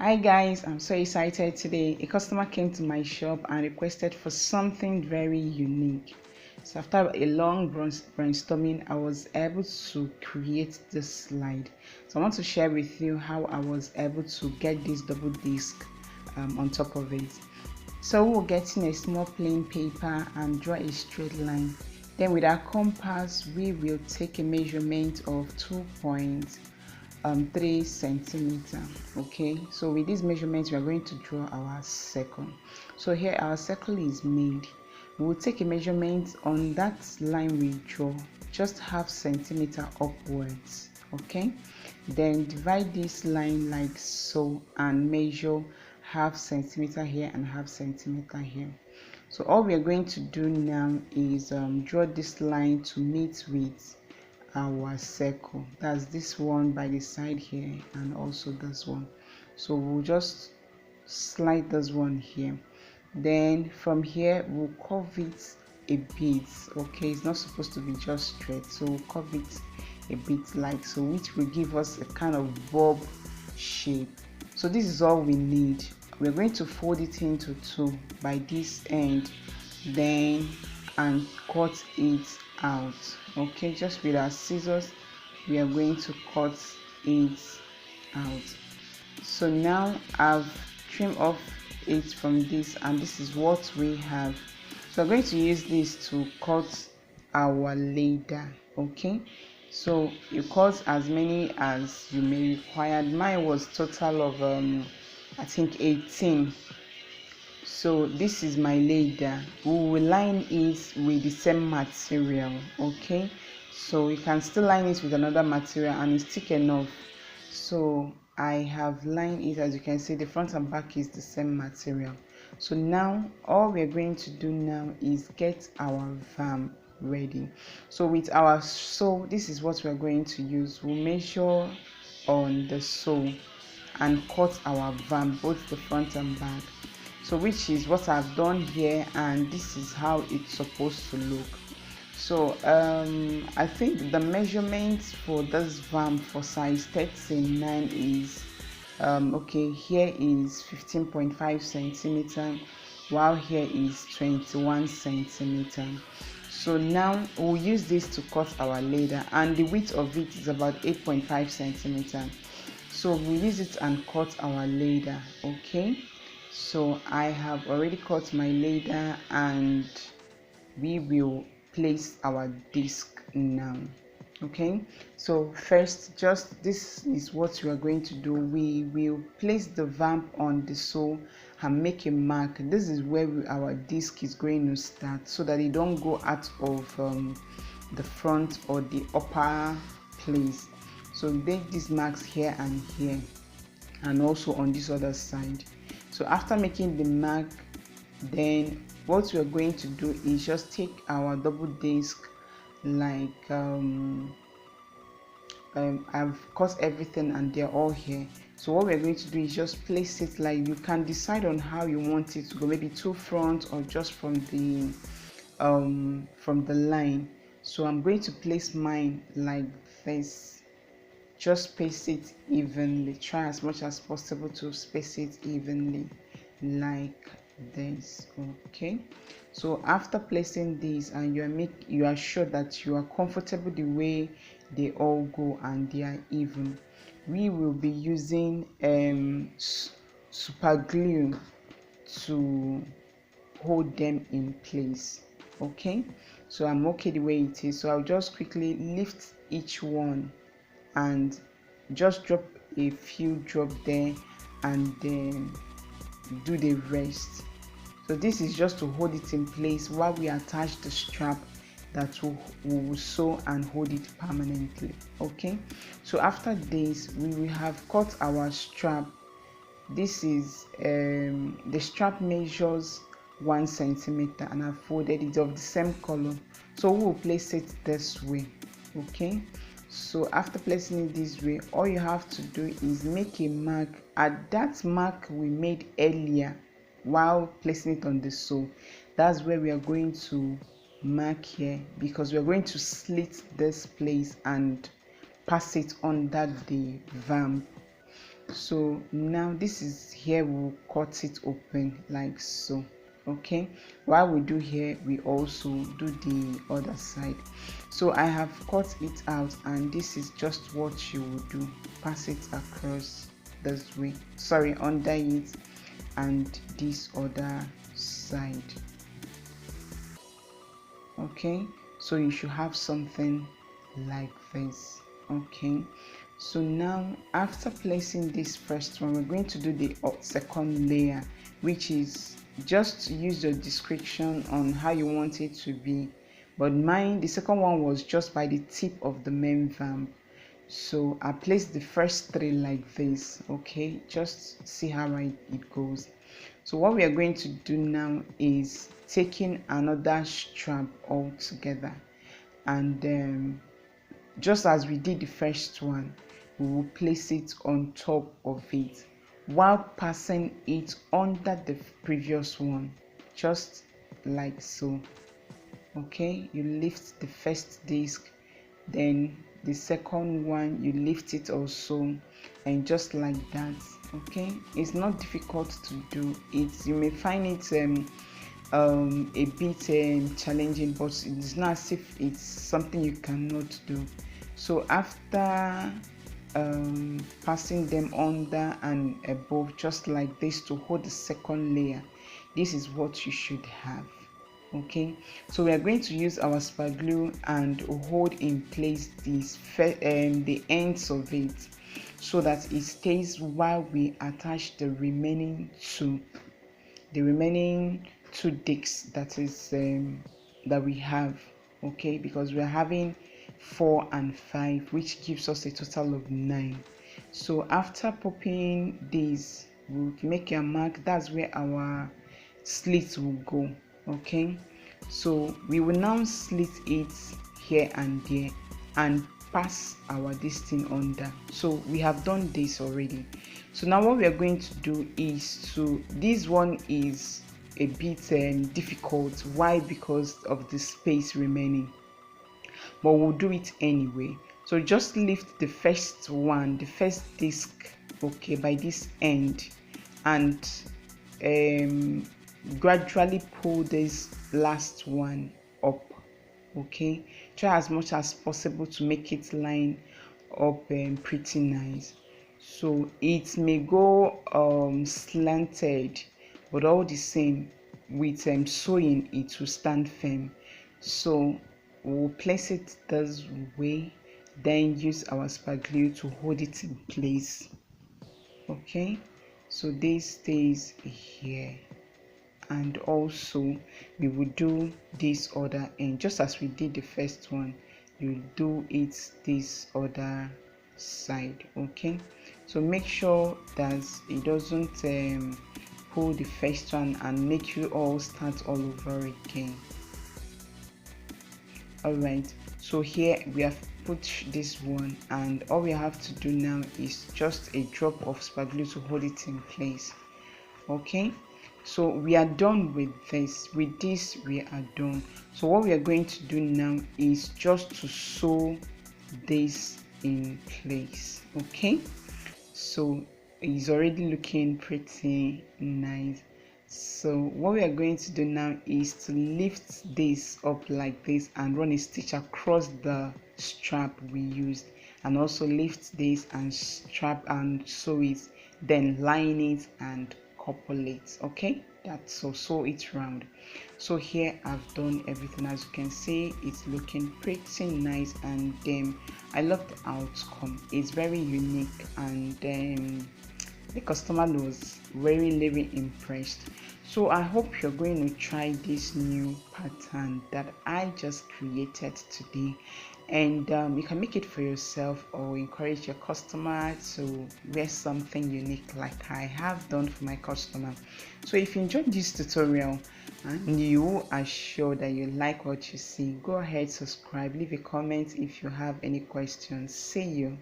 Hi guys, I'm so excited today. A customer came to my shop and requested for something very unique. So after a long brainstorming, I was able to create this slide. So I want to share with you how I was able to get this double disc on top of it. So we're getting a small plain paper and draw a straight line. Then with our compass, we will take a measurement of 2.3 centimeter. Okay, so with these measurements we are going to draw our circle. So here our circle is made. We will take a measurement on that line we draw, just half centimeter upwards. Okay, then divide this line like so and measure half centimeter here and half centimeter here. So all we are going to do now is draw this line to meet with our circle. That's this one by the side here and also this one. So we'll just slide this one here. Then from here we'll curve it a bit. Okay, it's not supposed to be just straight, so we'll curve it a bit like so, which will give us a kind of bob shape. So this is all we need. We're going to fold it into two by this end, then and cut it out. Okay, just with our scissors we are going to cut it out. So now I've trimmed off it from this, and this is what we have. So I'm going to use this to cut our leather. Okay, so you cut as many as you may require. Mine was total of I think 18. So this is my leather. We will line it with the same material. Okay, so you can still line it with another material and it's thick enough. So I have lined it. As you can see, the front and back is the same material. So now all we're going to do now is get our vamp ready. So with our sew, this is what we're going to use. We'll measure on the sew and cut our vamp, both the front and back. So which is what I've done here, and this is how it's supposed to look. So I think the measurements for this vamp for size 39 is okay, here is 15.5 centimeter, while here is 21 centimeter. So now we'll use this to cut our leather, and the width of it is about 8.5 centimeter. So we'll use it and cut our leather. Okay, so I have already cut my leather and we will place our disc now. Okay, so first, just this is what we are going to do. We will place the vamp on the sole and make a mark. This is where our disc is going to start, so that it don't go out of the front or the upper place. So make these marks here and here, and also on this other side. So after making the mark, then what we are going to do is just take our double disc, like I've cut everything and they're all here. So what we're going to do is just place it, like you can decide on how you want it to go, maybe two front or just from the line. So I'm going to place mine like this. Just space it evenly. Try as much as possible to space it evenly like this. Okay, so after placing these and you are sure that you are comfortable the way they all go and they are even, we will be using super glue to hold them in place. Okay, so I'm okay the way it is. So I'll just quickly lift each one and just drop a few drop there and then do the rest. So this is just to hold it in place while we attach the strap that will sew and hold it permanently. Okay, so after this we will have cut our strap. This is the strap measures 1 centimeter and I've folded it of the same color, so we will place it this way. Okay, so after placing it this way, all you have to do is make a mark at that mark we made earlier while placing it on the sew. That's where we are going to mark here, because we are going to slit this place and pass it under the vamp. So now this is here, we'll cut it open like so. Okay, while we do here, we also do the other side. So I have cut it out, and this is just what you will do. Pass it across this way, sorry, under it, and this other side. Okay, so you should have something like this. Okay, so now after placing this first one, we're going to do the second layer, which is just use your discretion on how you want it to be. But mine, the second one was just by the tip of the main vamp. So I placed the first three like this. Okay, just see how it goes. So what we are going to do now is taking another strap all together, and just as we did the first one, we will place it on top of it while passing it under the previous one, just like so. Okay, you lift the first disc, then the second one you lift it also, and just like that. Okay, it's not difficult to do it. You may find it a bit challenging, but it's not as if it's something you cannot do. So after passing them under and above just like this to hold the second layer, this is what you should have. Okay, so we are going to use our super glue and hold in place the ends of it, so that it stays while we attach the remaining two discs that we have. Okay, because we are having 4 and 5, which gives us a total of 9. So after popping these, we'll make a mark. That's where our slits will go. Okay, so we will now slit it here and there and pass our this thing under. So we have done this already. So now what we are going to do is this one is a bit difficult. Why? Because of the space remaining, but we'll do it anyway. So just lift the first disc, okay, by this end, and gradually pull this last one up. Okay, try as much as possible to make it line up pretty nice. So it may go slanted, but all the same, with sewing it will stand firm. So we'll place it this way, then use our super glue to hold it in place. Okay, so this stays here, and also we will do this other end just as we did the first one. You do it this other side. Okay, so make sure that it doesn't pull the first one and make you all start all over again. All right, so here we have put this one, and all we have to do now is just a drop of super glue to hold it in place. Okay, so we are done with this. With this we are done. So what we are going to do now is just to sew this in place. Okay, so it's already looking pretty nice. So what we are going to do now is to lift this up like this and run a stitch across the strap we used, and also lift this and strap and sew it, then line it and couple it. Okay, that's so sew it round. So here I've done everything. As you can see, it's looking pretty nice, and I love the outcome. It's very unique, and the customer was very impressed. So I hope you're going to try this new pattern that I just created today, and you can make it for yourself or encourage your customer to wear something unique like I have done for my customer. So if you enjoyed this tutorial and you are sure that you like what you see, go ahead, subscribe, leave a comment if you have any questions. See you.